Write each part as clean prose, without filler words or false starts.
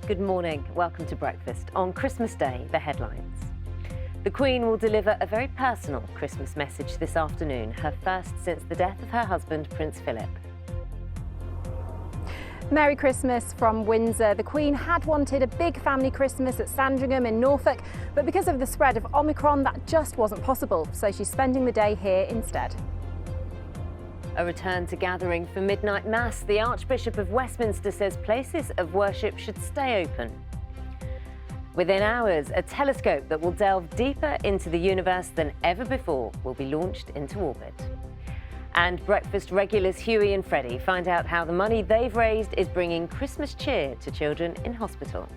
Good morning. Welcome to Breakfast. On Christmas Day, the headlines. The Queen will deliver a very personal Christmas message this afternoon, her first since the death of her husband, Prince Philip. Merry Christmas from Windsor. The Queen had wanted a big family Christmas at Sandringham in Norfolk, but because of the spread of Omicron, that just wasn't possible, so she's spending the day here instead. A return to gathering for midnight mass. The Archbishop of Westminster says places of worship should stay open. Within hours, a telescope that will delve deeper into the universe than ever before will be launched into orbit. And breakfast regulars Hughie and Freddie find out how the money they've raised is bringing Christmas cheer to children in hospital.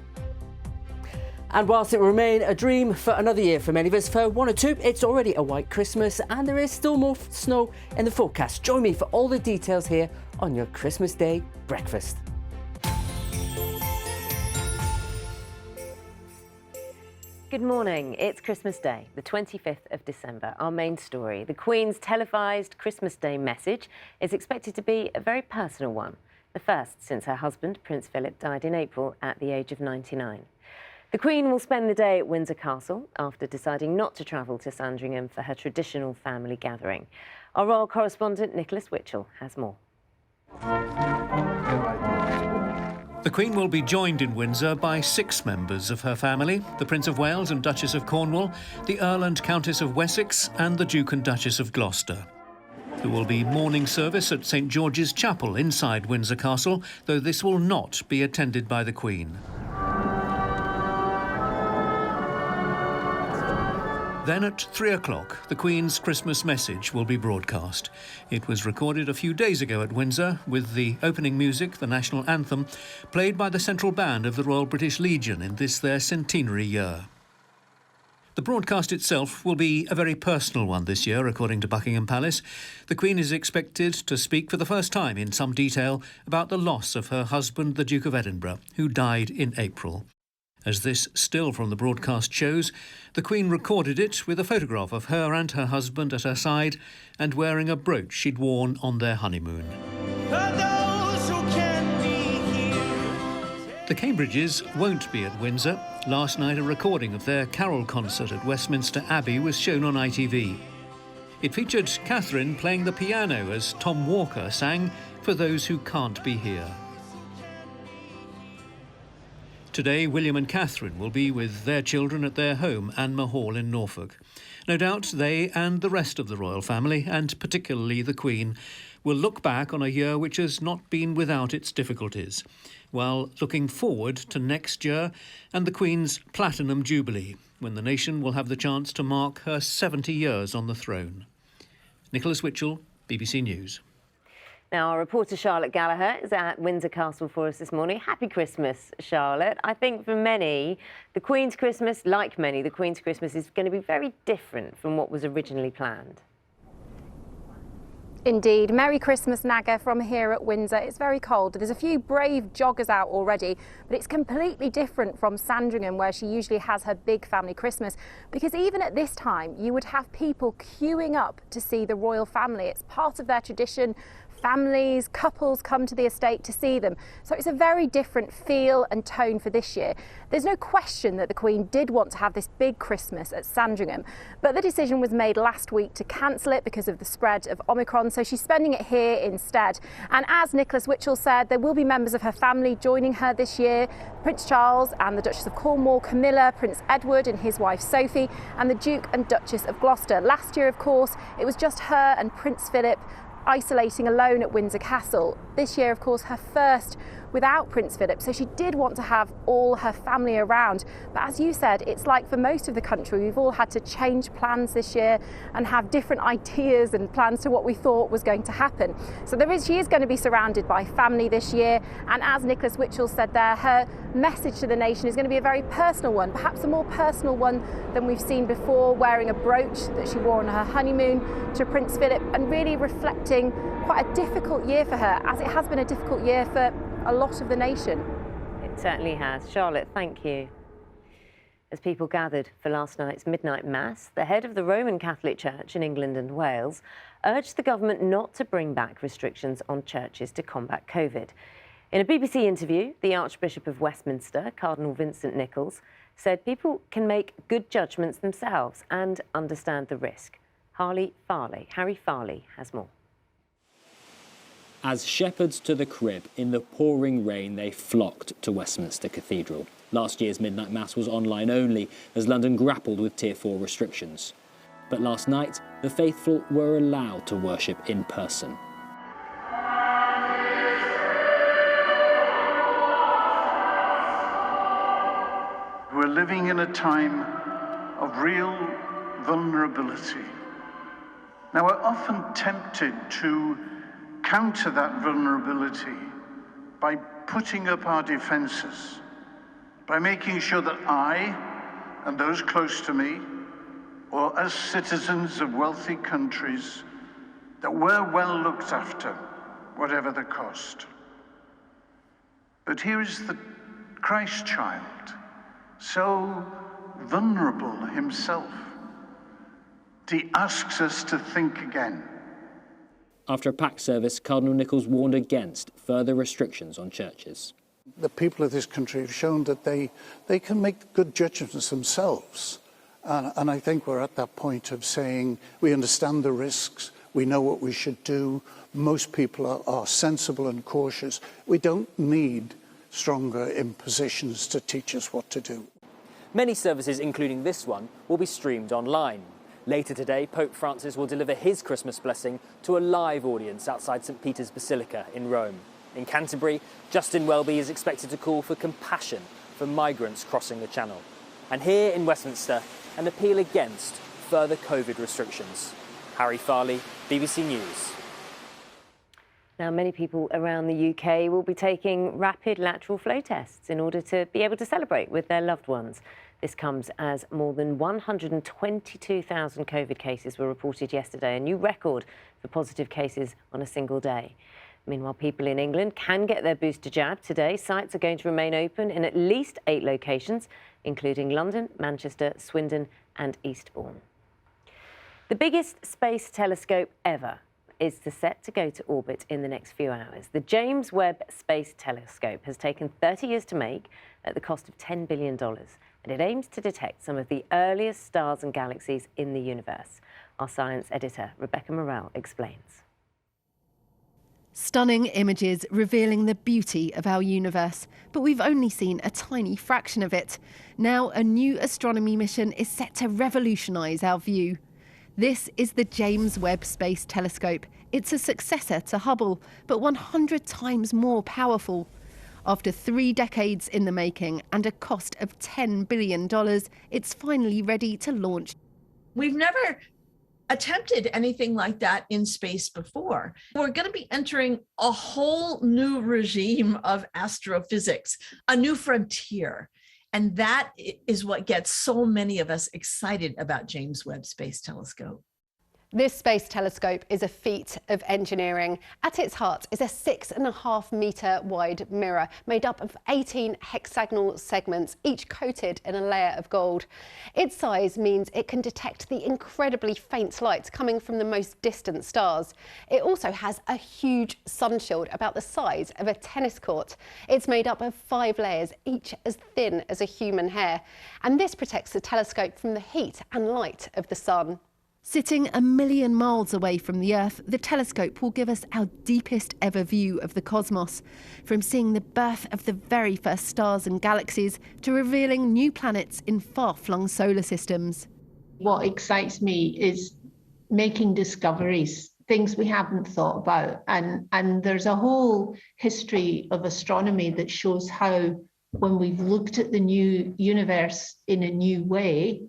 And whilst it will remain a dream for another year for many of us, for one or two, it's already a white Christmas and there is still more snow in the forecast. Join me for all the details here on your Christmas Day breakfast. Good morning. It's Christmas Day, the 25th of December. Our main story, the Queen's televised Christmas Day message, is expected to be a very personal one, the first since her husband, Prince Philip, died in April at the age of 99. The Queen will spend the day at Windsor Castle after deciding not to travel to Sandringham for her traditional family gathering. Our royal correspondent Nichols has more. The Queen will be joined in Windsor by 6 members of her family: the Prince of Wales and Duchess of Cornwall, the Earl and Countess of Wessex and the Duke and Duchess of Gloucester. There will be morning service at St George's Chapel inside Windsor Castle, though this will not be attended by the Queen. Then at 3 o'clock, the Queen's Christmas message will be broadcast. It was recorded a few days ago at Windsor, with the opening music, the national anthem, played by the Central Band of the Royal British Legion in this their centenary year. The broadcast itself will be a very personal one this year, according to Buckingham Palace. The Queen is expected to speak for the first time in some detail about the loss of her husband, the Duke of Edinburgh, who died in April. As this still from the broadcast shows, the Queen recorded it with a photograph of her and her husband at her side and wearing a brooch she'd worn on their honeymoon. The Cambridges won't be at Windsor. Last night a recording of their carol concert at Westminster Abbey was shown on ITV. It featured Catherine playing the piano as Tom Walker sang For Those Who Can't Be Here. Today, William and Catherine will be with their children at their home, Anmer Hall in Norfolk. No doubt they and the rest of the royal family, and particularly the Queen, will look back on a year which has not been without its difficulties, while looking forward to next year and the Queen's Platinum Jubilee, when the nation will have the chance to mark her 70 years on the throne. Nichols, BBC News. Now, our reporter Charlotte Gallagher is at Windsor Castle for us this morning. Happy Christmas, Charlotte. I think for many, the Queen's Christmas, like many, the Queen's Christmas is going to be very different from what was originally planned. Indeed. Merry Christmas, Naga, from here at Windsor. It's very cold. There's a few brave joggers out already, but it's completely different from Sandringham, where she usually has her big family Christmas, because even at this time, you would have people queuing up to see the royal family. It's part of their tradition. Families, couples come to the estate to see them. So it's a very different feel and tone for this year. There's no question that the Queen did want to have this big Christmas at Sandringham, but the decision was made last week to cancel it because of the spread of Omicron, so she's spending it here instead. And as Nichols said, there will be members of her family joining her this year: Prince Charles and the Duchess of Cornwall, Camilla, Prince Edward and his wife Sophie, and the Duke and Duchess of Gloucester. Last year, of course, it was just her and Prince Philip isolating alone at Windsor Castle. This year, of course, her first without Prince Philip, so she did want to have all her family around. But as you said, it's like for most of the country, we've all had to change plans this year and have different ideas and plans to what we thought was going to happen. So she is going to be surrounded by family this year, and as Nicholas Witchell said there, her message to the nation is going to be a very personal one, perhaps a more personal one than we've seen before, wearing a brooch that she wore on her honeymoon to Prince Philip, and really reflecting quite a difficult year for her, as it has been a difficult year for a lot of the nation. It certainly has. Charlotte, thank you. As people gathered for last night's midnight mass, the head of the Roman Catholic Church in England and Wales urged the government not to bring back restrictions on churches to combat COVID. In a BBC interview, the Archbishop of Westminster, Cardinal Vincent Nichols, said people can make good judgments themselves and understand the risk. Harry Farley has more. As shepherds to the crib, in the pouring rain, they flocked to Westminster Cathedral. Last year's midnight mass was online only as London grappled with Tier 4 restrictions. But last night, the faithful were allowed to worship in person. We're living in a time of real vulnerability. Now, we're often tempted to counter that vulnerability by putting up our defenses, by making sure that I and those close to me, or as citizens of wealthy countries, that we're well looked after, whatever the cost. But here is the Christ child, so vulnerable himself. He asks us to think again. After a packed service, Cardinal Nichols warned against further restrictions on churches. The people of this country have shown that they can make good judgments themselves. And I think we're at that point of saying we understand the risks, we know what we should do. Most people are sensible and cautious. We don't need stronger impositions to teach us what to do. Many services, including this one, will be streamed online. Later today, Pope Francis will deliver his Christmas blessing to a live audience outside St. Peter's Basilica in Rome. In Canterbury, Justin Welby is expected to call for compassion for migrants crossing the Channel. And here in Westminster, an appeal against further COVID restrictions. Harry Farley, BBC News. Now, many people around the UK will be taking rapid lateral flow tests in order to be able to celebrate with their loved ones. This comes as more than 122,000 COVID cases were reported yesterday, a new record for positive cases on a single day. Meanwhile, people in England can get their booster jab today. Sites are going to remain open in at least 8 locations, including London, Manchester, Swindon and Eastbourne. The biggest space telescope ever is set to go to orbit in the next few hours. The James Webb Space Telescope has taken 30 years to make at the cost of $10 billion, and it aims to detect some of the earliest stars and galaxies in the universe. Our science editor, Rebecca Morrell, explains. Stunning images revealing the beauty of our universe, but we've only seen a tiny fraction of it. Now a new astronomy mission is set to revolutionise our view. This is the James Webb Space Telescope. It's a successor to Hubble, but 100 times more powerful. After 3 decades in the making and a cost of $10 billion, it's finally ready to launch. We've never attempted anything like that in space before. We're going to be entering a whole new regime of astrophysics, a new frontier. And that is what gets so many of us excited about James Webb Space Telescope. This space telescope is a feat of engineering. At its heart is a 6.5 metre wide mirror made up of 18 hexagonal segments, each coated in a layer of gold. Its size means it can detect the incredibly faint light coming from the most distant stars. It also has a huge sun shield about the size of a tennis court. It's made up of 5 layers, each as thin as a human hair. And this protects the telescope from the heat and light of the sun. Sitting a million miles away from the Earth, the telescope will give us our deepest ever view of the cosmos, from seeing the birth of the very first stars and galaxies to revealing new planets in far-flung solar systems. What excites me is making discoveries, things we haven't thought about. And there's a whole history of astronomy that shows how, when we've looked at the new universe in a new way,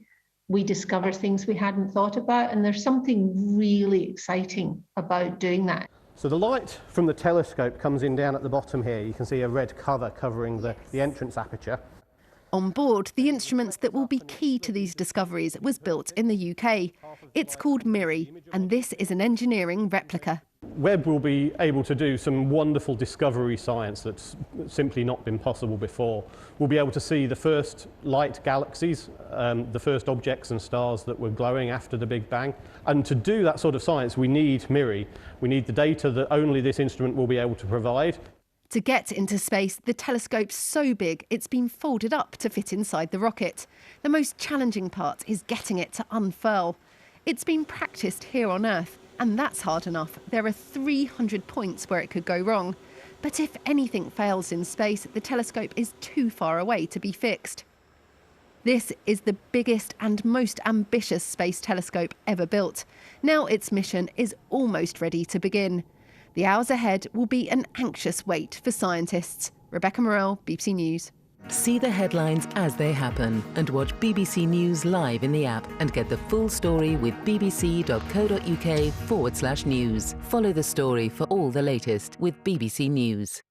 we discover things we hadn't thought about, and there's something really exciting about doing that. So the light from the telescope comes in down at the bottom here. You can see a red cover covering the entrance aperture. On board, the instruments that will be key to these discoveries was built in the UK. It's called MIRI, and this is an engineering replica. Webb will be able to do some wonderful discovery science that's simply not been possible before. We'll be able to see the first light galaxies, the first objects and stars that were glowing after the Big Bang. And to do that sort of science, we need MIRI. We need the data that only this instrument will be able to provide. To get into space, the telescope's so big it's been folded up to fit inside the rocket. The most challenging part is getting it to unfurl. It's been practiced here on Earth, and that's hard enough. There are 300 points where it could go wrong. But if anything fails in space, the telescope is too far away to be fixed. This is the biggest and most ambitious space telescope ever built. Now its mission is almost ready to begin. The hours ahead will be an anxious wait for scientists. Rebecca Morell, BBC News. See the headlines as they happen and watch BBC News live in the app and get the full story with bbc.co.uk/news. Follow the story for all the latest with BBC News.